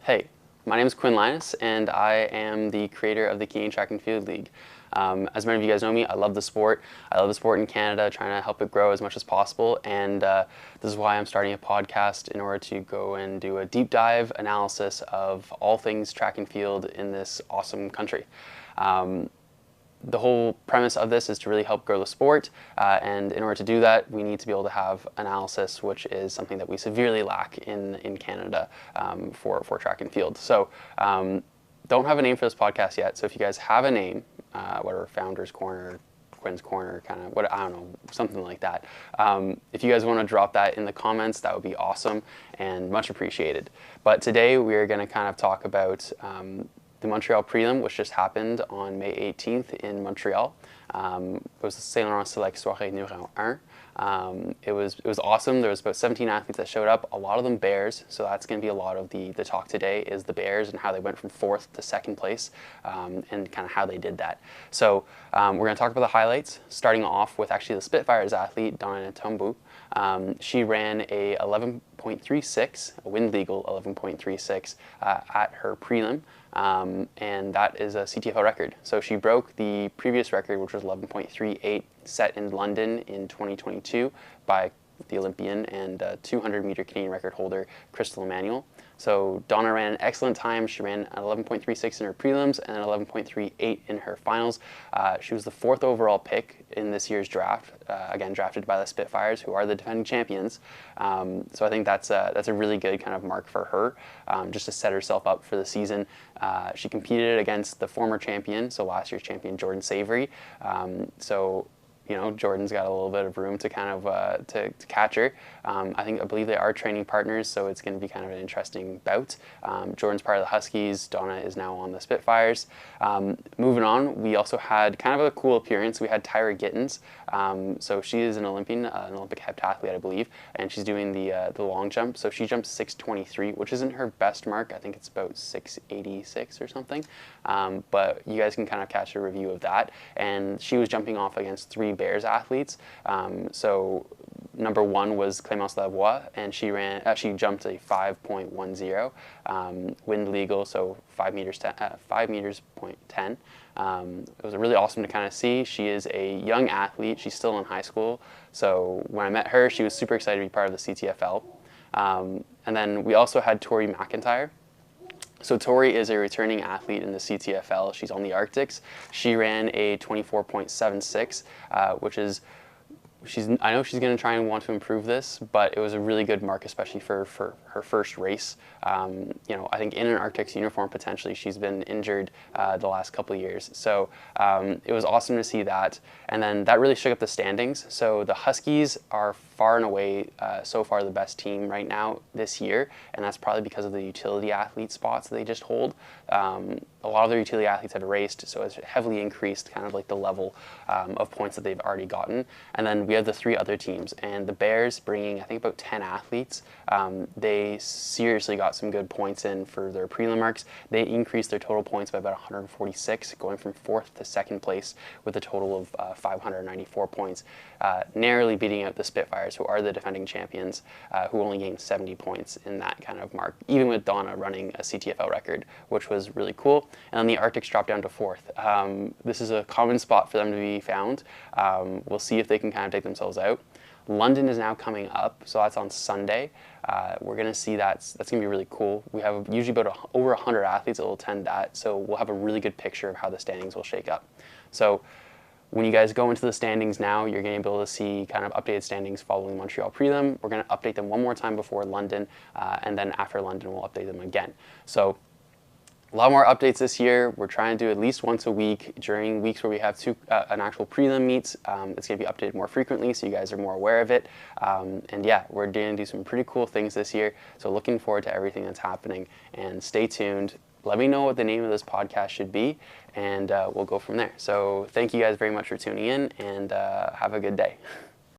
Hey, my name is Quinn Linus, and I am the creator of the Canadian Track and Field League. As many of you guys know me, I love the sport. I love the sport in Canada, trying to help it grow as much as possible, and this is why I'm starting a podcast in order to go and do a deep dive analysis of all things track and field in this awesome country. The whole premise of this is to really help grow the sport, and in order to do that, we need to be able to have analysis, which is something that we severely lack in Canada for track and field. So don't have a name for this podcast yet, so if you guys have a name, whatever, Founders Corner, Quinn's Corner, kind of, what, I don't know, something like that. If you guys want to drop that in the comments, that would be awesome and much appreciated. But today we are going to kind of talk about the Montreal prelim, which just happened on May 18th in Montreal. It was the Saint-Laurent soirée numéro 1. It was awesome. There was about 17 athletes that showed up, a lot of them bears, so that's going to be a lot of the talk today is the bears and how they went from 4th to 2nd place, and kind of how they did that. So we're going to talk about the highlights, starting off with actually the Spitfires athlete, Donna Tombu. She ran a 11.36, a wind legal 11.36 at her prelim. And that is a CTFL record. So she broke the previous record, which was 11.38, set in London in 2022 by the Olympian and 200-meter Canadian record holder, Crystal Emanuel. So Donna ran an excellent time. She ran an 11.36 in her prelims and an 11.38 in her finals. She was the 4th overall pick in this year's draft, again drafted by the Spitfires, who are the defending champions. So I think that's a really good kind of mark for her, just to set herself up for the season. She competed against the former champion, so last year's champion, Jordan Savory. So you know, Jordan's got a little bit of room to kind of to catch her. I believe they are training partners, so it's going to be kind of an interesting bout. Jordan's part of the Huskies. Donna is now on the Spitfires. Moving on, we also had kind of a cool appearance. We had Tyra Gittens. So she is an Olympian, an Olympic heptathlete, I believe, and she's doing the long jump. So she jumped 6:23, which isn't her best mark. I think it's about 6:86 or something. But you guys can kind of catch a review of that. And she was jumping off against 3 Bears athletes. So number 1 was Clémence Lavoie, and she jumped a 5.10, wind legal, so 5 meters, 5 meters point 10. It was really awesome to kind of see. She is a young athlete. She's still in high school. So when I met her, she was super excited to be part of the CTFL. And then we also had Tori McIntyre. So Tori is a returning athlete in the CTFL. She's on the Arctics. She ran a 24.76, which is, I know she's going to try and want to improve this, but it was a really good mark, especially for her first race. You know, I think in an Arctics uniform, potentially, she's been injured the last couple of years. So it was awesome to see that. And then that really shook up the standings. So the Huskies are far and away so far the best team right now this year, and that's probably because of the utility athlete spots that they just hold. A lot of their utility athletes have raced, so it's heavily increased kind of like the level of points that they've already gotten. And then we have the 3 other teams, and the Bears bringing, I think, about 10 athletes. They seriously got some good points in for their prelim marks. They increased their total points by about 146, going from 4th to 2nd place with a total of 594 points, narrowly beating out the Spitfires, who are the defending champions, who only gained 70 points in that kind of mark, even with Donna running a CTFL record, which was really cool. And then the Arctics dropped down to 4th. This is a common spot for them to be found. We'll see if they can kind of take themselves out. London is now coming up, so that's on Sunday. We're going to see that's going to be really cool. We have usually about over 100 athletes that will attend that, so we'll have a really good picture of how the standings will shake up. So when you guys go into the standings now, you're going to be able to see kind of updated standings following Montreal prelim. We're going to update them one more time before London, and then after London, we'll update them again. So a lot more updates this year. We're trying to do at least once a week during weeks where we have an actual prelim meets. It's going to be updated more frequently, so you guys are more aware of it. And yeah, we're going to do some pretty cool things this year. So looking forward to everything that's happening. And stay tuned. Let me know what the name of this podcast should be, and we'll go from there. So thank you guys very much for tuning in, and have a good day.